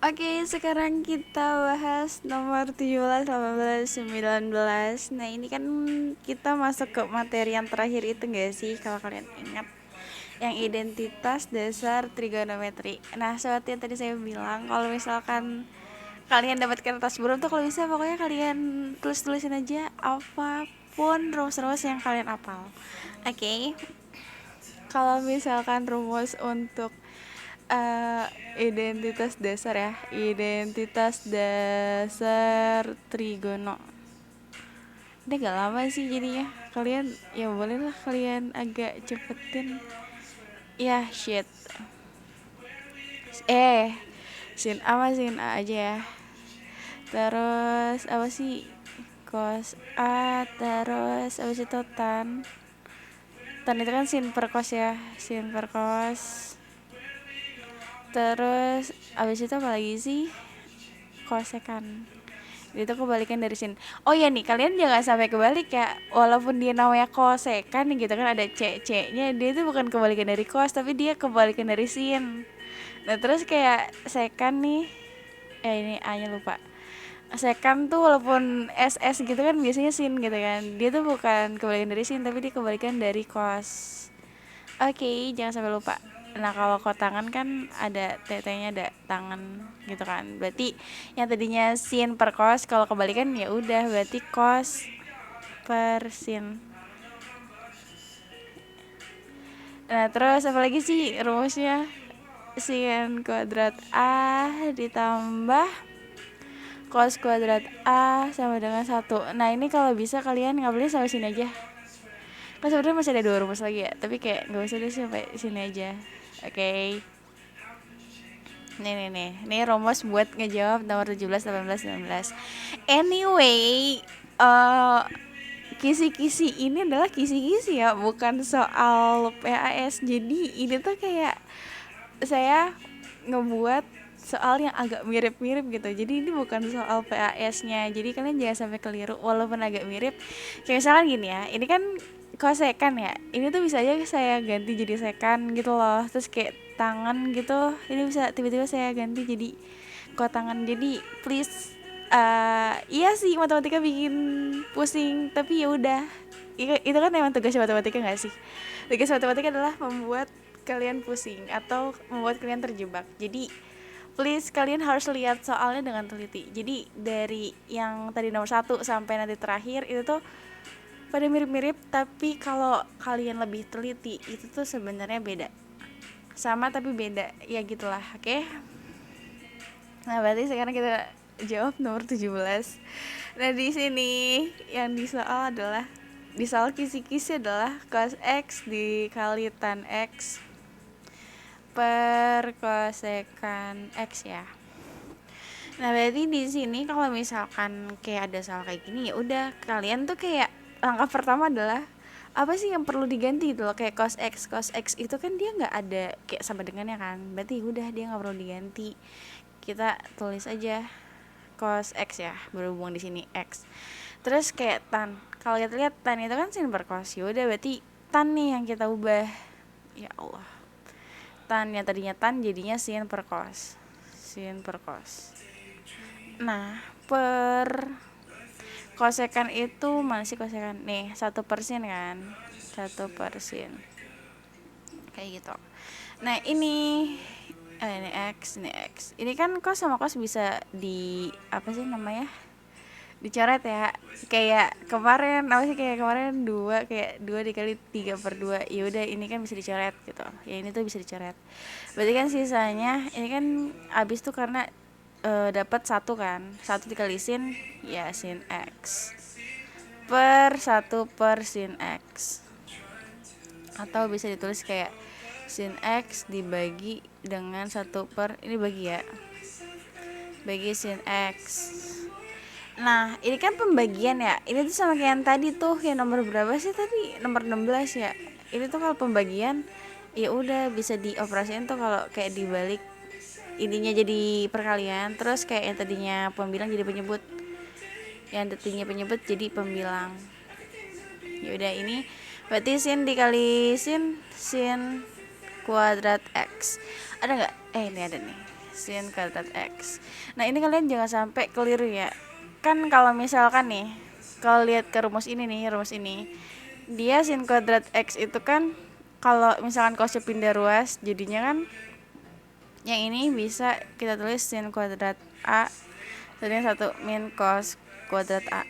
Oke, sekarang kita bahas nomor 17, 18, 19. Nah, ini kan kita masuk ke materi yang terakhir itu gak sih, kalau kalian ingat, yang identitas dasar trigonometri. Nah, seperti yang tadi saya bilang, kalau misalkan kalian dapat kertas buram tuh, kalau bisa pokoknya kalian tulis-tulisin aja apapun rumus-rumus yang kalian hafal. Oke, kalau misalkan rumus untuk eh, identitas dasar ya, identitas dasar trigono, udah gak lama sih jadinya. Kalian ya bolehlah kalian agak cepetin ya. Shit, sin A sama sin A aja ya. Terus apa sih, cos A, terus abis itu tan itu kan sin per cos ya, sin per cos. Terus abis itu apa lagi sih, kosekan. Itu kebalikan dari sin. Oh ya nih, kalian jangan sampai kebalik ya. Walaupun dia namanya kosekan gitu kan, ada c-nya, dia itu bukan kebalikan dari kos, tapi dia kebalikan dari sin. Nah terus kayak sekan nih, ini a nya lupa. Sekan tuh walaupun ss gitu kan biasanya sin gitu kan, dia tuh bukan kebalikan dari sin, tapi dia kebalikan dari kos. Oke, jangan sampai lupa. Nah, kalau kotangan kan ada tt-nya, ada tangan gitu kan. Berarti yang tadinya sin per cos, kalau kebalikan ya udah berarti cos per sin. Nah, terus apa lagi sih rumusnya? Sin kuadrat A ditambah cos kuadrat A sama dengan 1. Nah, ini kalau bisa kalian ngapalin sampai sini aja. Kan sebenarnya masih ada 2 rumus lagi ya, tapi kayak nggak usah deh sampai sini aja. Oke. Nih rumus buat ngejawab nomor 17, 18, 19. Anyway, uh, kisi-kisi ini adalah kisi-kisi ya, bukan soal PAS. Jadi ini tuh kayak saya ngebuat soal yang agak mirip-mirip gitu. Jadi ini bukan soal PAS-nya. Jadi kalian jangan sampai keliru walaupun agak mirip. Kayak misalkan gini ya, ini kan kosekan ya. Ini tuh bisa aja saya ganti jadi sekan gitu loh. Terus kayak tangan gitu, ini bisa tiba-tiba saya ganti jadi kotangan. Jadi please, iya sih matematika bikin pusing, tapi ya udah. Itu kan emang tugas matematika nggak sih? Tugas matematika adalah membuat kalian pusing atau membuat kalian terjebak. Jadi please kalian harus lihat soalnya dengan teliti. Jadi dari yang tadi nomor 1 sampai nanti terakhir itu tuh pada mirip-mirip, tapi kalau kalian lebih teliti itu tuh sebenarnya beda. Sama tapi beda. Ya gitulah, oke? Nah, berarti sekarang kita jawab nomor 17. Nah, di sini yang di soal adalah, di soal kisi-kisi adalah cos x dikali tan x per kosekan x ya. Nah, berarti di sini kalau misalkan kayak ada soal kayak gini, ya udah kalian tuh kayak langkah pertama adalah apa sih yang perlu diganti itu loh, kayak cos x itu kan dia nggak ada kayak sama dengannya kan, berarti udah dia nggak perlu diganti, kita tulis aja cos x ya, berhubung di sini x. Terus kayak tan, kalau kita lihat tan itu kan sin per cos, ya udah berarti tan nih yang kita ubah. Ya Allah, tan yang tadinya tan jadinya sin per cos, sin per cos. Nah, per kosekan itu mana sih kosekan? Nih, 1% kan? 1%. Kayak gitu. Nah, ini X, ini X. Ini kan cos sama cos bisa di apa sih namanya? Dicoret ya. Kayak kemarin apa sih, kayak kemarin 2, kayak 2 dikali 3/2. Ya udah ini kan bisa dicoret gitu. Ya ini tuh bisa dicoret. Berarti kan sisanya ini kan abis tuh karena dapat 1 kan, 1 dikali sin ya sin x per 1 per sin x, atau bisa ditulis kayak sin x dibagi dengan 1 per, ini bagi ya, bagi sin x. Nah ini kan pembagian ya, ini tuh sama kayak yang tadi tuh, yang nomor berapa sih tadi, nomor 16 ya. Ini tuh kalau pembagian ya udah bisa dioperasiin tuh kalau kayak dibalik, ininya jadi perkalian, terus kayak yang tadinya pembilang jadi penyebut, yang tadinya penyebut jadi pembilang. Ya udah ini berarti sin dikali sin kuadrat x. Ada nggak? Ini ada nih. sin kuadrat X. Nah ini kalian jangan sampai keliru ya. Kan kalau misalkan nih, kalau lihat ke rumus ini nih, rumus ini, dia sin kuadrat X itu kan kalau misalkan cosnya pindah ruas, jadinya kan yang ini bisa kita tulis sin kuadrat A, dan yang satu min cos kuadrat A.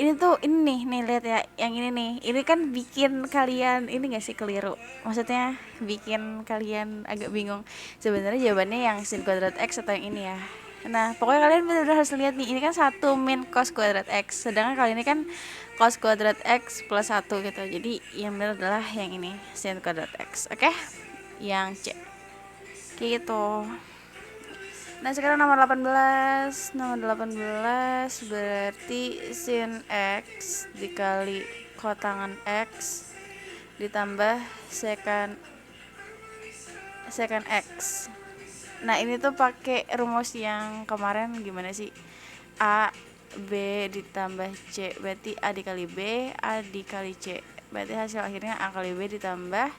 Ini tuh ini nih lihat ya, yang ini nih, ini kan bikin kalian ini gak sih keliru, maksudnya bikin kalian agak bingung sebenarnya jawabannya yang sin kuadrat X atau yang ini ya. Nah pokoknya kalian benar-benar harus lihat nih, ini kan 1 min cos kuadrat X, sedangkan kali ini kan cos kuadrat X plus 1 gitu, jadi yang benar adalah yang ini sin kuadrat X. Oke, yang C gitu. Nah sekarang nomor 18 berarti sin X dikali kotangan X ditambah secant X. Nah ini tuh pakai rumus yang kemarin gimana sih, A B ditambah C berarti A dikali B, A dikali C berarti hasil akhirnya A kali B ditambah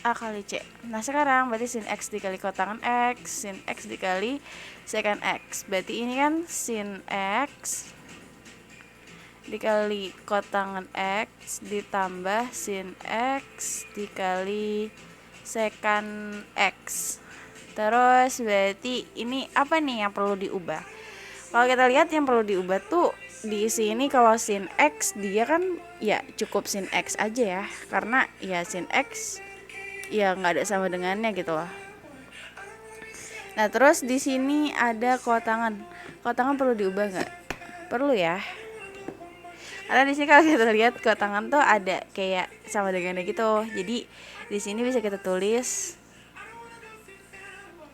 A kali C. Nah sekarang berarti sin X dikali kotangan X, sin X dikali secant X, berarti ini kan sin X dikali kotangan X ditambah sin X dikali secant X. Terus berarti ini apa nih yang perlu diubah? Kalau kita lihat yang perlu diubah tuh di sini, kalau sin X dia kan ya cukup sin X aja ya, karena ya sin X ya nggak ada sama dengannya gitu loh. Nah terus di sini ada kotangan perlu diubah nggak? Perlu ya, karena di sini kalau kita lihat kotangan tuh ada kayak sama dengannya gitu, jadi di sini bisa kita tulis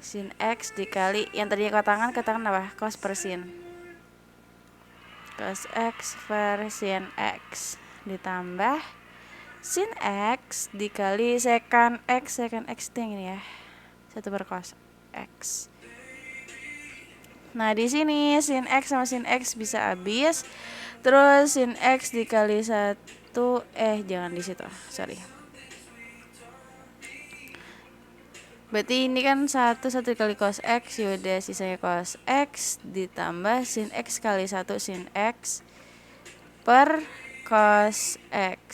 sin X dikali yang tadinya kotangan apa? Cos per sin, cos X per sin X ditambah sin X dikali secant X itu yang ini ya, 1 per cos X. Nah di sini sin X sama sin X bisa habis, terus sin X dikali 1 jangan di situ, sorry. Berarti ini kan 1 dikali cos X, yaudah sisanya cos X ditambah sin X kali 1 sin X per cos X.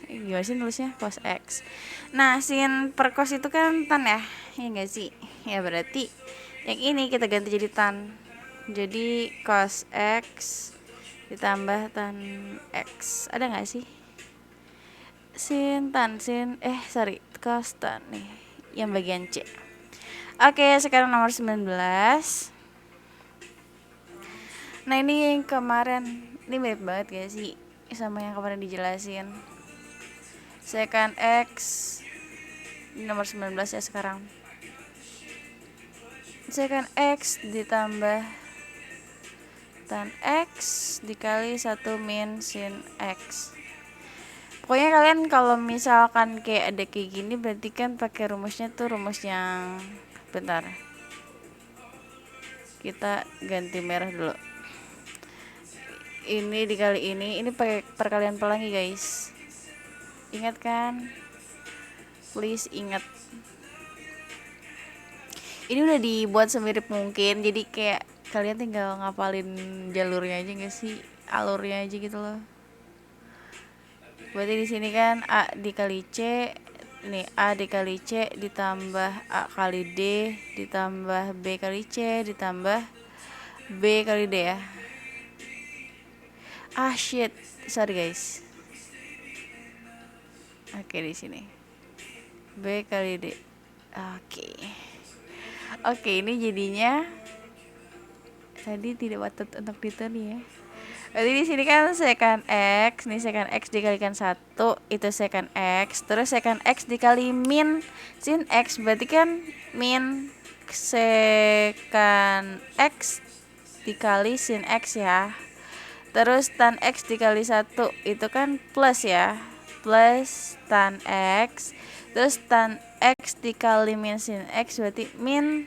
Gimana sih nulisnya? Cos X. Nah sin per cos itu kan tan ya, ya enggak sih? Ya berarti yang ini kita ganti jadi tan, jadi cos X ditambah tan X. Ada nggak sih sin tan cos tan nih yang bagian C. Oke sekarang nomor 19. Nah ini yang kemarin, ini mirip banget gak sih sama yang kemarin dijelasin. Secant X nomor 19 ya sekarang. Secant X ditambah tan X dikali 1 min sin X. Pokoknya kalian kalau misalkan kayak ada kayak gini berarti kan pakai rumusnya tuh rumus yang, bentar, kita ganti merah dulu. Ini dikali ini pakai perkalian pelangi guys, ingat kan? Please ingat. Ini udah dibuat semirip mungkin, jadi kayak kalian tinggal ngapalin jalurnya aja nggak sih, alurnya aja gitu loh. Berarti di sini kan A dikali C, nih A dikali C ditambah A kali D ditambah B kali C ditambah B kali D ya. Shit, sorry guys. Oke di sini B kali D. Oke, ini jadinya tadi tidak patut untuk ditulis ya. Berarti di sini kan secant X, nih secant X dikalikan 1 itu secant X, terus secant X dikali min sin X, berarti kan min secant X dikali sin X ya. Terus tan X dikali 1 itu kan plus ya, plus tan X, terus tan X dikali min sin X berarti min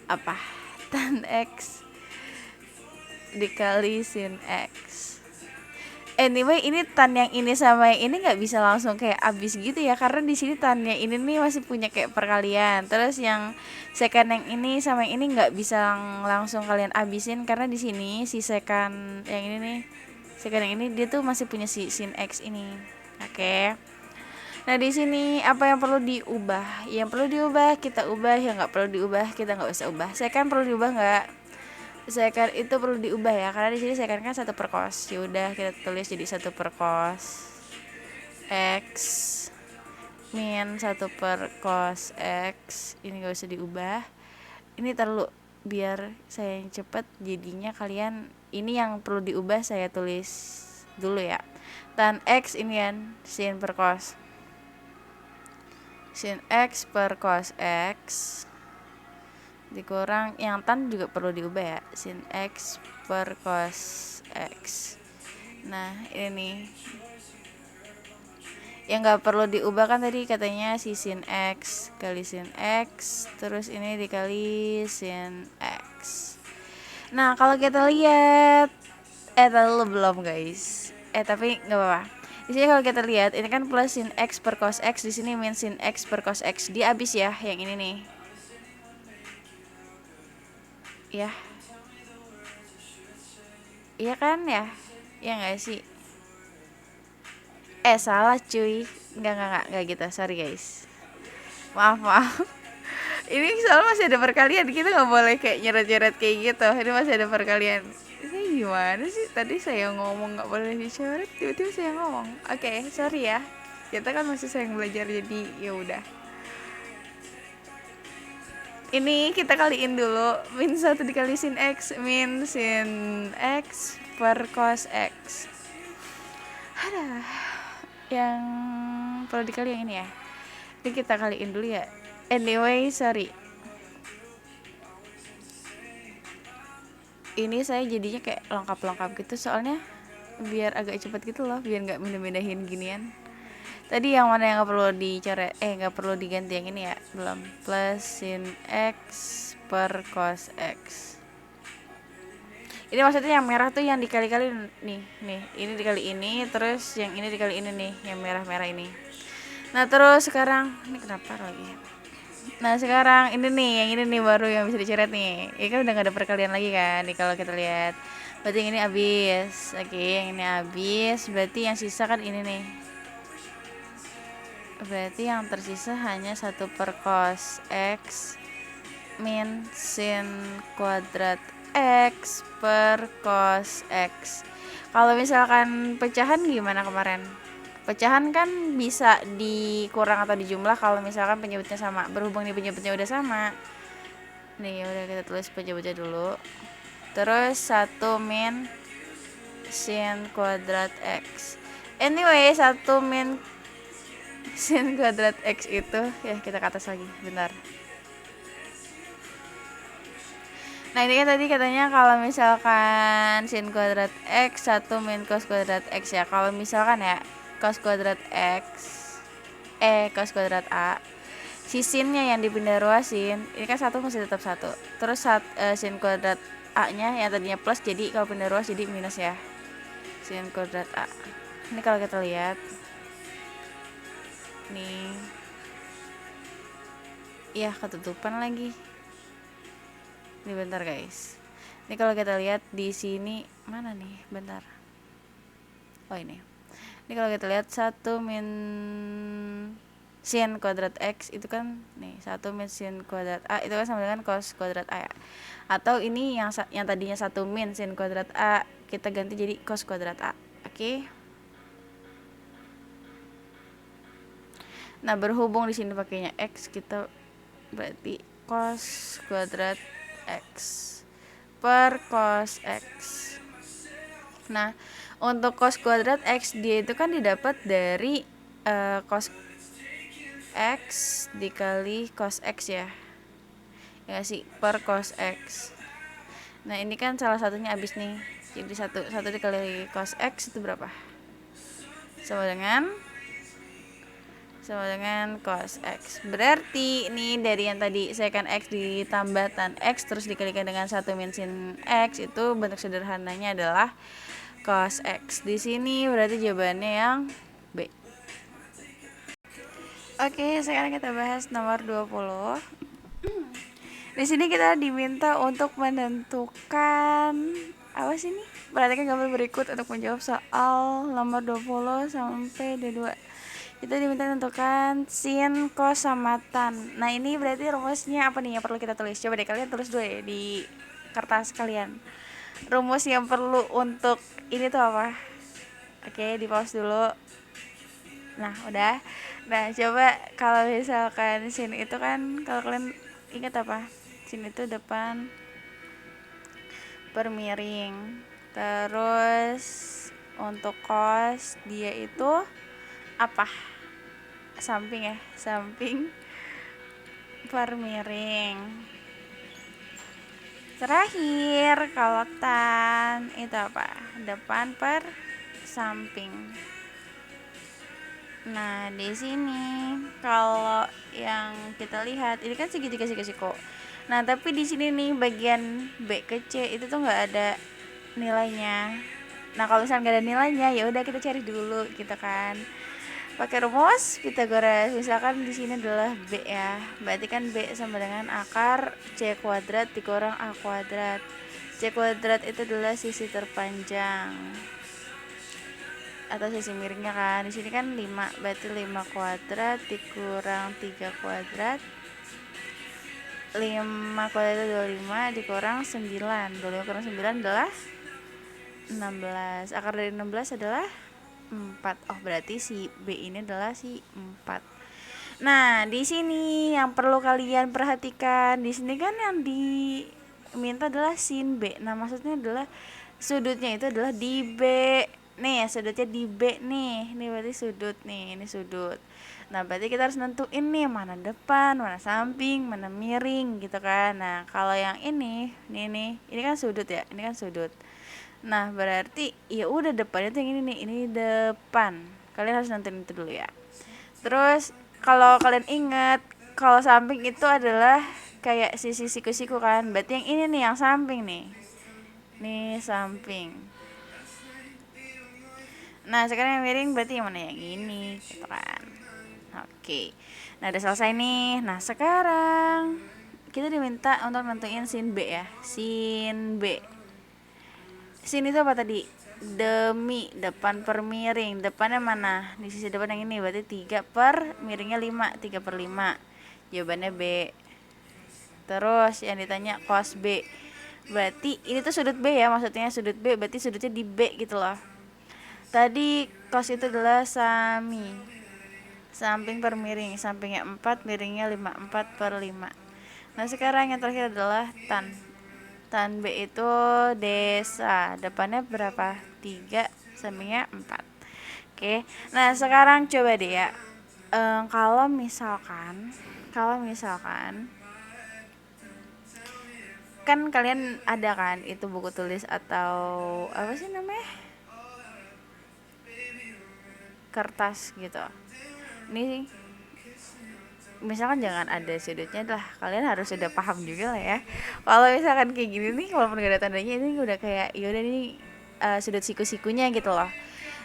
apa? Tan X dikali sin X. Anyway, ini tan yang ini sama yang ini nggak bisa langsung kayak abis gitu ya, karena di sini tan yang ini nih masih punya kayak perkalian. Terus yang second yang ini sama yang ini nggak bisa langsung kalian abisin, karena di sini si second yang ini nih, second yang ini dia tuh masih punya si sin x ini. Oke. Nah di sini apa yang perlu diubah? Yang perlu diubah kita ubah, yang nggak perlu diubah kita nggak usah ubah. Second perlu diubah nggak? Second itu perlu diubah ya, karena di sini second kan 1 per cos. Ya udah kita tulis jadi 1 per cos x min 1 per cos x. Ini gak usah diubah. Ini terlalu biar saya yang cepet, jadinya kalian ini yang perlu diubah saya tulis dulu ya. Tan x ini kan sin per cos. Sin x per cos x dikurang yang tan juga perlu diubah ya, sin x per cos x. Nah ini nih yang nggak perlu diubah kan tadi katanya si sin x kali sin x, terus ini dikali sin x. Nah kalau kita lihat belum guys, tapi nggak apa-apa. Di sini kalau kita lihat ini kan plus sin x per cos x, di sini min sin x per cos x, dia habis ya yang ini nih ya, iya kan ya, ya nggak sih? Salah cuy, nggak gitu, sorry guys, maaf. Ini soalnya masih ada perkalian, kita nggak boleh kayak nyeret-nyeret kayak gitu, ini masih ada perkalian. Ini gimana sih, tadi saya ngomong nggak boleh dicoret, tiba-tiba saya ngomong. Oke, sorry ya, kita kan masih sayang belajar, jadi ya udah. Ini kita kaliin dulu, min 1 dikali sin x, min sin x per cos x. Ada yang perlu dikali yang ini ya, ini kita kaliin dulu ya. Anyway, sorry, ini saya jadinya kayak lengkap gitu soalnya biar agak cepet gitu loh, biar nggak mindah-mindahin ginian. Tadi yang mana yang nggak perlu dicoret, nggak perlu diganti yang ini ya, belum. Plus sin x per cos x. Ini maksudnya yang merah tuh yang dikali-kali nih, ini dikali ini, terus yang ini dikali ini nih, yang merah-merah ini. Nah terus sekarang ini kenapa lagi? Nah sekarang ini nih, yang ini nih baru yang bisa dicoret nih. Ini kan udah gak ada perkalian lagi kan, nih kalau kita lihat. Berarti yang ini habis. Oke, yang ini habis. Berarti yang sisa kan ini nih. Berarti yang tersisa hanya 1 per cos x min sin kuadrat x per cos x. Kalau misalkan pecahan gimana kemarin? Pecahan kan bisa dikurang atau dijumlah kalau misalkan penyebutnya sama. Berhubung nih penyebutnya udah sama, nih udah kita tulis penyebutnya dulu. Terus 1 min sin kuadrat x. Anyway, 1 min sin kuadrat x itu ya, kita ke atas lagi bentar. Nah ini kan tadi katanya kalau misalkan sin kuadrat x 1 min cos kuadrat x ya. Kalau misalkan ya cos kuadrat x cos kuadrat a, si sinnya yang dipindah ruasin, ini kan 1 masih tetap 1. Terus sin kuadrat a nya yang tadinya plus, jadi kalau pindah ruas jadi minus ya, sin kuadrat a. Ini kalau kita lihat nih, iya ketutupan lagi. Ini bentar guys. Ini kalau kita lihat di sini mana nih? Bentar. Oh ini. Ini kalau kita lihat 1 min sin kuadrat x itu kan nih 1 min sin kuadrat a itu kan sama dengan cos kuadrat a ya. Atau ini yang tadinya 1 min sin kuadrat a kita ganti jadi cos kuadrat a. Oke. Nah, berhubung di sini pakainya x, kita berarti cos kuadrat x per cos x. Nah, untuk cos kuadrat x dia itu kan didapat dari cos x dikali cos x ya. Ya sih, per cos x. Nah, ini kan salah satunya habis nih. Jadi 1 dikali cos x itu berapa? Sama dengan cos x. Berarti ini dari yang tadi secant x ditambah tan x terus dikalikan dengan 1 min sin x, itu bentuk sederhananya adalah cos X. Di sini berarti jawabannya yang B. Oke, sekarang kita bahas nomor 20. Di sini kita diminta untuk menentukan apa sih nih? Perhatikan gambar berikut untuk menjawab soal nomor 20 sampai 22. Kita diminta menentukan sin, cos, sama tan. Nah, ini berarti rumusnya apa nih yang perlu kita tulis? Coba deh kalian tulis dulu ya di kertas kalian. Rumus yang perlu untuk ini tuh apa? Oke, di pause dulu. Nah, udah. Nah, coba kalau misalkan sin itu kan, kalau kalian ingat apa? Sin itu depan per miring. Terus untuk cos dia itu apa? Samping ya, samping per miring. Terakhir kalau tan itu apa? Depan per samping. Nah, di sini kalau yang kita lihat ini kan segitiga siku-siku. Nah, tapi di sini nih bagian B ke C itu tuh nggak ada nilainya. Nah, kalau misalnya nggak ada nilainya, ya udah kita cari dulu gitu kan. Pakai rumus Pythagoras. Misalkan di sini adalah B ya. Berarti kan B sama dengan akar C kuadrat dikurang A kuadrat. C kuadrat itu adalah sisi terpanjang atau sisi miringnya kan. Di sini kan 5, berarti 5 kuadrat dikurang 3 kuadrat. 5 kuadrat itu 25 dikurang 9. 25 kurang 9 adalah 16. Akar dari 16 adalah 4. Oh, berarti si B ini adalah si 4. Nah, di sini yang perlu kalian perhatikan, di sini kan yang diminta adalah sin B. Nah, maksudnya adalah sudutnya itu adalah di B. Nih, sudutnya di B nih. Ini berarti sudut nih, ini sudut. Nah, berarti kita harus nentuin nih mana depan, mana samping, mana miring gitu kan. Nah, kalau yang ini kan sudut ya. Ini kan sudut. Nah, berarti ya udah depannya tuh yang ini nih, ini depan. Kalian harus nentuin itu dulu ya. Terus kalau kalian ingat, kalau samping itu adalah kayak sisi siku-siku kan. Berarti yang ini nih yang samping nih. Nih samping. Nah, sekarang yang miring berarti yang mana? Yang ini gitu kan. Oke. Nah, udah selesai nih. Nah, sekarang kita diminta untuk nentuin sin B ya. Sin B. Sin itu apa tadi? Demi, depan per miring. Depannya mana? Di sisi depan yang ini berarti 3 per miringnya 5. 3 per 5. Jawabannya B. Terus yang ditanya cos B. Berarti ini tuh sudut B ya, maksudnya sudut B berarti sudutnya di B gitu loh. Tadi cos itu adalah samping per miring, sampingnya 4, miringnya 5, 4 per 5. Nah, sekarang yang terakhir adalah tan. Tan B itu desa, depannya berapa? 3, sampingnya 4. Oke, nah sekarang coba deh ya, kalau misalkan kan kalian ada kan itu buku tulis atau apa sih namanya, kertas gitu. Ini misalkan jangan ada sudutnya lah, kalian harus sudah paham juga lah ya. Kalau misalkan kayak gini nih, walaupun gak ada tandanya, ini udah kayak yaudah ini sudut siku-sikunya gitu loh.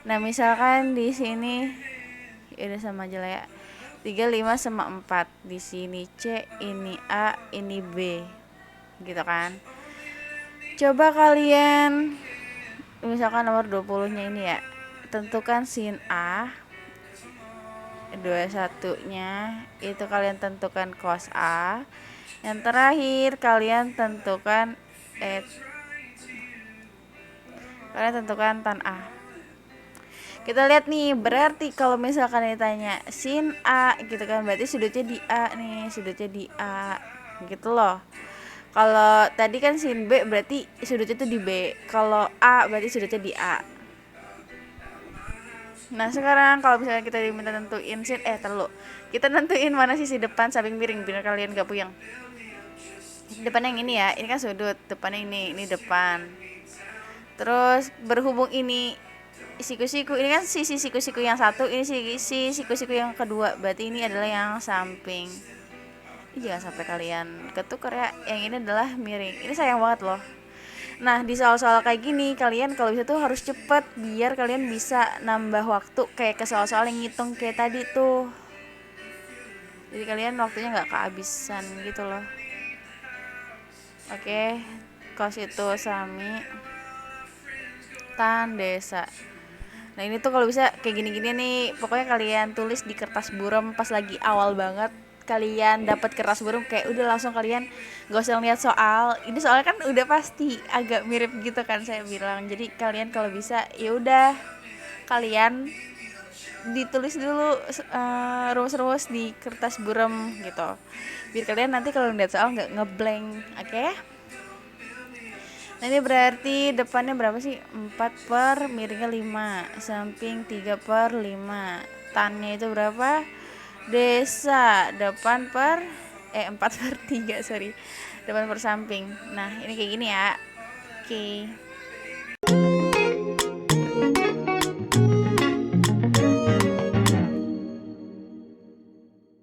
Nah, misalkan di sini udah sama aja lah ya. 3, 5 sama 4. Di sini C, ini A, ini B. Gitu kan. Coba kalian misalkan nomor 20-nya ini ya. Tentukan sin A. 21-nya itu kalian tentukan cos A. Yang terakhir kalian tentukan tan A. Kita lihat nih, berarti kalau misalkan ditanya sin A gitu kan, berarti sudutnya di A nih, sudutnya di A gitu loh. Kalau tadi kan sin B berarti sudutnya itu di B. Kalau A berarti sudutnya di A. Nah, sekarang kalau misalnya kita diminta nentuin sin kita nentuin mana sisi depan samping miring biar kalian gak puyeng. Depannya yang ini ya, ini kan sudut, depannya ini depan. Terus berhubung ini siku-siku, ini kan sisi siku-siku yang satu, ini sisi siku-siku yang kedua, berarti ini adalah yang samping. Ini jangan sampai kalian ketukar ya, yang ini adalah miring. Ini sayang banget loh. Nah, di soal-soal kayak gini kalian kalau bisa tuh harus cepet biar kalian bisa nambah waktu kayak ke soal-soal yang ngitung kayak tadi tuh. Jadi kalian waktunya nggak kehabisan gitu loh. Oke, kos itu sami tan desa. Nah ini tuh kalau bisa kayak gini-gini nih, pokoknya kalian tulis di kertas buram pas lagi awal banget kalian dapat kertas buram, kayak udah langsung kalian gak usah lihat soal. Ini soalnya kan udah pasti agak mirip gitu kan saya bilang. Jadi kalian kalau bisa ya udah kalian ditulis dulu rumus-rumus di kertas buram gitu. Biar kalian nanti kalau lihat soal nggak ngeblank, oke? Nah ini berarti depannya berapa sih? 4 per miringnya 5, samping 3 per 5. Tannya itu berapa? Desa depan per 4 per 3, sorry. Depan per samping. Nah ini kayak gini ya. Oke.